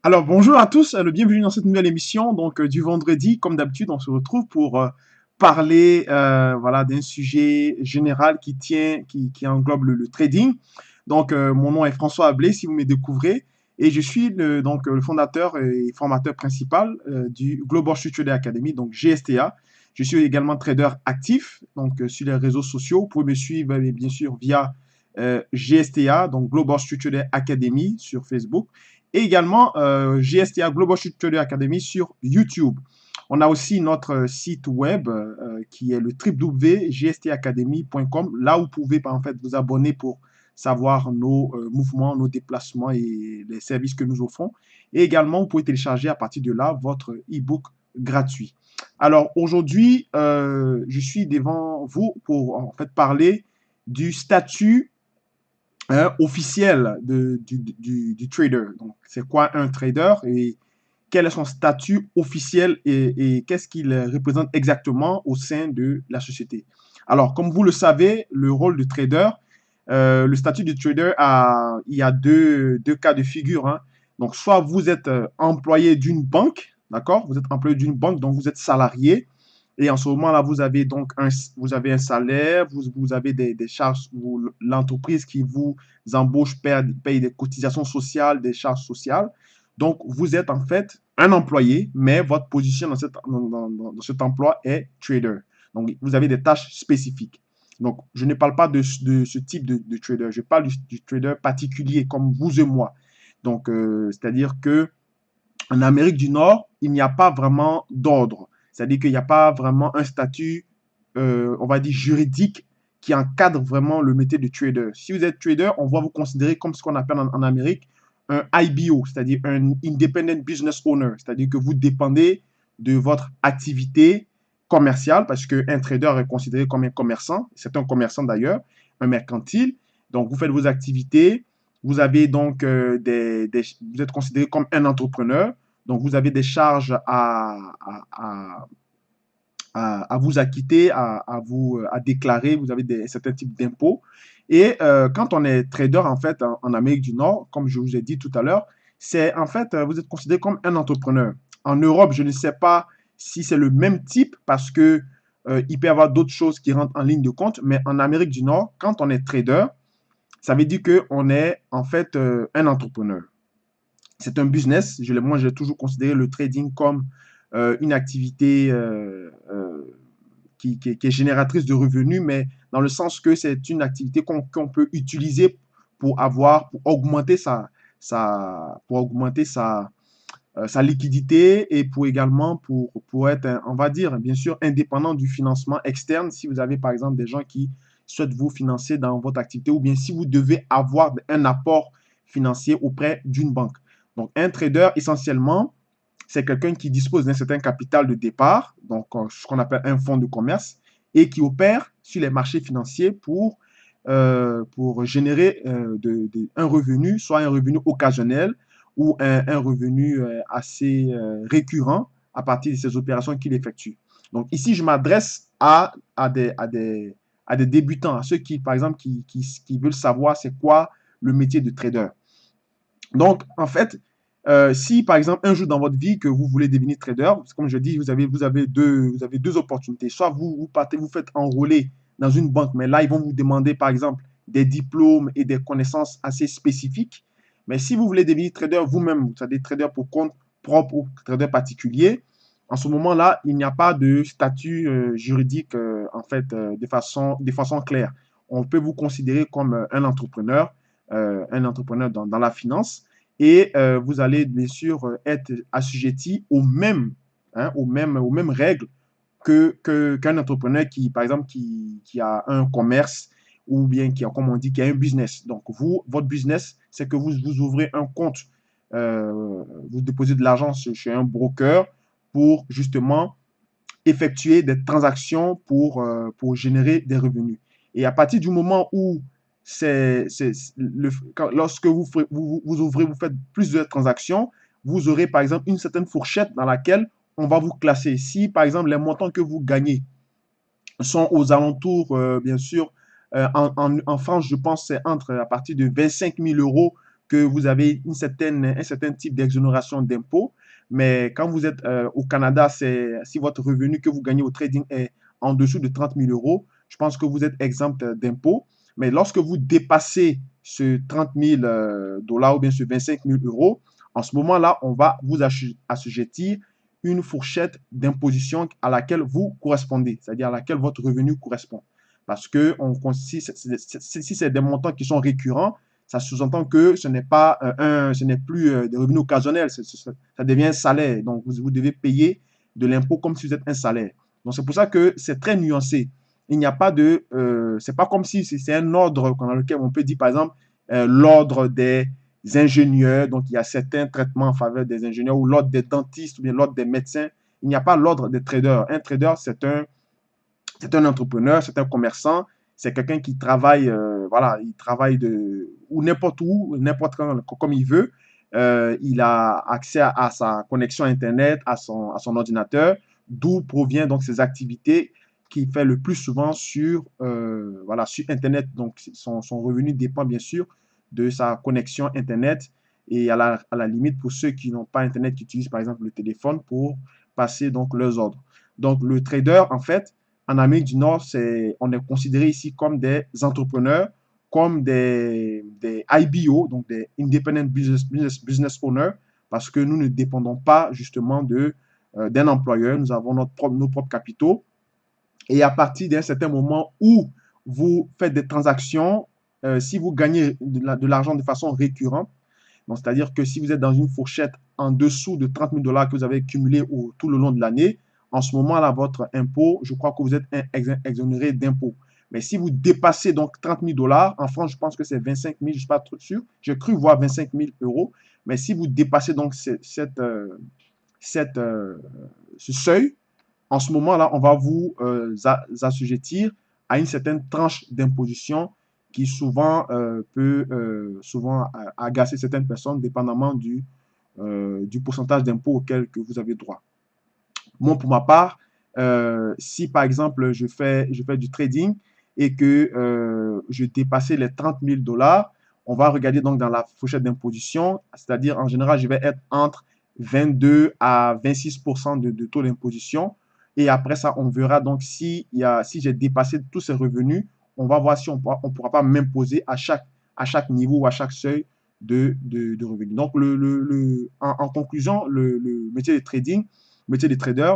Alors bonjour à tous, bienvenue dans cette nouvelle émission du vendredi. Comme d'habitude, on se retrouve pour parler voilà d'un sujet général qui englobe le trading. Mon nom est François Ablé, si vous me découvrez, et je suis le fondateur et formateur principal du Global Street Trader Academy, donc GSTA. Je suis également trader actif sur les réseaux sociaux. Vous pouvez me suivre bien sûr via GSTA, donc Global Street Trader Academy sur Facebook, et également GSTA Global Street Trader Academy sur YouTube. On a aussi notre site web qui est le www.gstacademy.com. Là, vous pouvez en fait vous abonner pour savoir nos mouvements, nos déplacements et les services que nous offrons. Et également, vous pouvez télécharger à partir de là votre e-book gratuit. Alors aujourd'hui, je suis devant vous pour en fait parler du statut officiel du trader. Donc, c'est quoi un trader et quel est son statut officiel et qu'est-ce qu'il représente exactement au sein de la société. Alors, comme vous le savez, le rôle de trader, le statut de trader, il y a deux cas de figure, hein. Donc, soit vous êtes employé d'une banque, d'accord? Vous êtes employé d'une banque, donc vous êtes salarié. Et en ce moment-là, vous avez un salaire, vous avez des charges, l'entreprise qui vous embauche paye des cotisations sociales, des charges sociales. Donc, vous êtes en fait un employé, mais votre position dans cet emploi est trader. Donc, vous avez des tâches spécifiques. Donc, je ne parle pas de ce type de trader, je parle du trader particulier comme vous et moi. Donc, c'est-à-dire que en Amérique du Nord, il n'y a pas vraiment d'ordre. C'est-à-dire qu'il n'y a pas vraiment un statut, on va dire, juridique qui encadre vraiment le métier de trader. Si vous êtes trader, on va vous considérer comme ce qu'on appelle en Amérique un IBO, c'est-à-dire un Independent Business Owner, c'est-à-dire que vous dépendez de votre activité commerciale, parce qu'un trader est considéré comme un commerçant, c'est un commerçant d'ailleurs, un mercantile. Donc, vous faites vos activités, vous avez donc vous êtes considéré comme un entrepreneur, donc vous avez des charges à vous acquitter, à déclarer, vous avez certains types d'impôts. Et quand on est trader, en fait, en Amérique du Nord, comme je vous ai dit tout à l'heure, c'est en fait, vous êtes considéré comme un entrepreneur. En Europe, je ne sais pas si c'est le même type parce que il peut y avoir d'autres choses qui rentrent en ligne de compte, mais en Amérique du Nord, quand on est trader, ça veut dire qu'on est en fait un entrepreneur. C'est un business. Moi, j'ai toujours considéré le trading comme une activité qui est génératrice de revenus, mais dans le sens que c'est une activité qu'on peut utiliser pour augmenter pour augmenter sa liquidité et pour être, on va dire, bien sûr, indépendant du financement externe. Si vous avez, par exemple, des gens qui souhaitent vous financer dans votre activité ou bien si vous devez avoir un apport financier auprès d'une banque. Donc, un trader, essentiellement, c'est quelqu'un qui dispose d'un certain capital de départ, donc ce qu'on appelle un fonds de commerce, et qui opère sur les marchés financiers pour générer un revenu, soit un revenu occasionnel ou un revenu assez récurrent à partir de ces opérations qu'il effectue. Donc ici, je m'adresse à des débutants, à ceux qui, par exemple, qui veulent savoir c'est quoi le métier de trader. Donc, en fait, si par exemple un jour dans votre vie que vous voulez devenir trader, comme je dis, vous avez deux opportunités. Soit vous partez, vous faites enrôler dans une banque, mais là, ils vont vous demander par exemple des diplômes et des connaissances assez spécifiques. Mais si vous voulez devenir trader vous-même, c'est-à-dire trader pour compte propre ou trader particulier, en ce moment-là, il n'y a pas de statut juridique en fait de façon claire. On peut vous considérer comme un entrepreneur dans la finance et vous allez bien sûr être assujetti aux mêmes règles qu'un entrepreneur qui, par exemple, qui a un commerce ou bien qui a, comme on dit, qui a un business. Donc, votre business, c'est que vous ouvrez un compte, vous déposez de l'argent chez un broker pour justement effectuer des transactions pour générer des revenus. Et à partir du moment où lorsque vous ouvrez, vous faites plusieurs transactions, vous aurez par exemple une certaine fourchette dans laquelle on va vous classer. Si par exemple les montants que vous gagnez sont aux alentours, bien sûr, en France, je pense c'est à partir de 25 000 euros que vous avez un certain type d'exonération d'impôts. Mais quand vous êtes au Canada, si votre revenu que vous gagnez au trading est en dessous de 30 000 euros, je pense que vous êtes exempt d'impôts. Mais lorsque vous dépassez ce 30 000 dollars ou bien ce 25 000 euros, en ce moment-là, on va vous assujettir une fourchette d'imposition à laquelle vous correspondez, c'est-à-dire à laquelle votre revenu correspond. Parce que si c'est des montants qui sont récurrents, ça sous-entend que ce n'est plus des revenus occasionnels, ça devient un salaire. Donc, vous devez payer de l'impôt comme si vous êtes un salaire. Donc, c'est pour ça que c'est très nuancé. Il n'y a pas de, c'est pas comme si c'est un ordre dans lequel on peut dire, par exemple, l'ordre des ingénieurs, donc il y a certains traitements en faveur des ingénieurs, ou l'ordre des dentistes, ou bien l'ordre des médecins. Il n'y a pas l'ordre des traders. Un trader, c'est un entrepreneur, c'est un commerçant, c'est quelqu'un qui travaille, voilà, il travaille ou n'importe quand, comme il veut. Il a accès à sa connexion Internet, à son ordinateur, d'où provient donc ses activités qu'il fait le plus souvent voilà, sur Internet. Donc, son revenu dépend bien sûr de sa connexion Internet et à la limite, pour ceux qui n'ont pas Internet, qui utilisent par exemple le téléphone pour passer donc leurs ordres. Donc, le trader, en fait, en Amérique du Nord, on est considéré ici comme des entrepreneurs, comme des IBO, donc des Independent Business Owners, parce que nous ne dépendons pas justement d'un employeur, nous avons nos propres capitaux. Et à partir d'un certain moment où vous faites des transactions, si vous gagnez de l'argent de façon récurrente, c'est-à-dire que si vous êtes dans une fourchette en dessous de 30 000 dollars que vous avez cumulé tout le long de l'année, en ce moment-là, votre impôt, je crois que vous êtes exonéré d'impôt. Mais si vous dépassez donc 30 000 dollars, en France, je pense que c'est 25 000, je ne suis pas trop sûr, j'ai cru voir 25 000 euros, mais si vous dépassez donc ce seuil, en ce moment-là, on va vous assujettir à une certaine tranche d'imposition qui souvent peut agacer certaines personnes, dépendamment du pourcentage d'impôt auquel que vous avez droit. Moi, pour ma part, si par exemple je fais du trading et que je dépassais les 30 000 dollars, on va regarder donc dans la fourchette d'imposition, c'est-à-dire en général, je vais être entre 22 à 26% de taux d'imposition. Et après ça, on verra donc si j'ai dépassé tous ces revenus, on va voir si on pourra pas m'imposer à chaque niveau ou à chaque seuil de revenus. Donc, en conclusion, le métier de trading, métier de trader,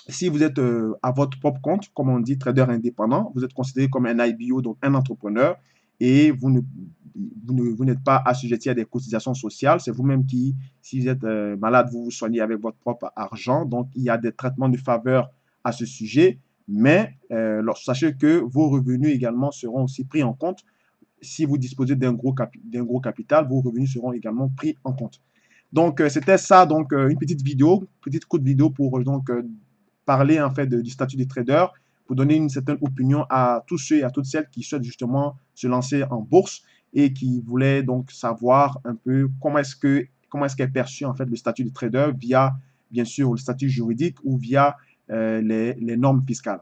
si vous êtes à votre propre compte, comme on dit, trader indépendant, vous êtes considéré comme un IBO, donc un entrepreneur, et vous n'êtes pas assujetti à des cotisations sociales. C'est vous-même qui, si vous êtes malade, vous vous soignez avec votre propre argent. Donc, il y a des traitements de faveur à ce sujet. Mais sachez que vos revenus également seront aussi pris en compte. Si vous disposez d'un gros capital, vos revenus seront également pris en compte. Donc, c'était ça, donc une petite courte vidéo pour donc parler en fait du statut de trader, pour donner une certaine opinion à tous ceux et à toutes celles qui souhaitent justement se lancer en bourse et qui voulaient donc savoir un peu comment est-ce qu'est perçu en fait le statut de trader via bien sûr le statut juridique ou via les normes fiscales.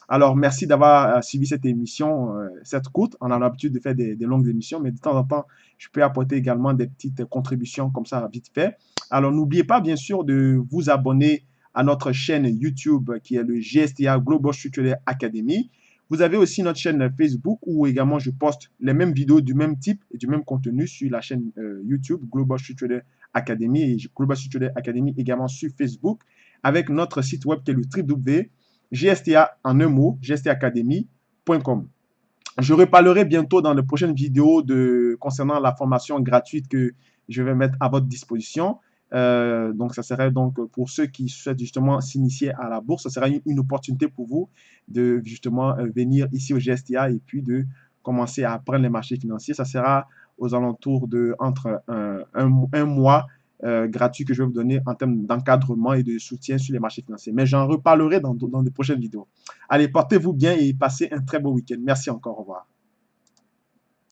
Alors, merci d'avoir suivi cette émission, cette courte. On a l'habitude de faire des longues émissions, mais de temps en temps, je peux apporter également des petites contributions comme ça, vite fait. Alors, n'oubliez pas, bien sûr, de vous abonner à notre chaîne YouTube qui est le GSTA Global Structured Academy. Vous avez aussi notre chaîne Facebook où également je poste les mêmes vidéos du même type et du même contenu sur la chaîne YouTube Global Structured Academy et Global Structured Academy également sur Facebook avec notre site web qui est le www.gsta en un mot, gstaacademy.com. Je reparlerai bientôt dans les prochaines vidéos concernant la formation gratuite que je vais mettre à votre disposition. Donc, ça serait donc pour ceux qui souhaitent justement s'initier à la bourse, ça sera une opportunité pour vous de justement venir ici au GSTA et puis de commencer à apprendre les marchés financiers. Ça sera aux alentours de entre un mois gratuit que je vais vous donner en termes d'encadrement et de soutien sur les marchés financiers. Mais j'en reparlerai dans de prochaines vidéos. Allez, portez-vous bien et passez un très beau week-end. Merci encore. Au revoir.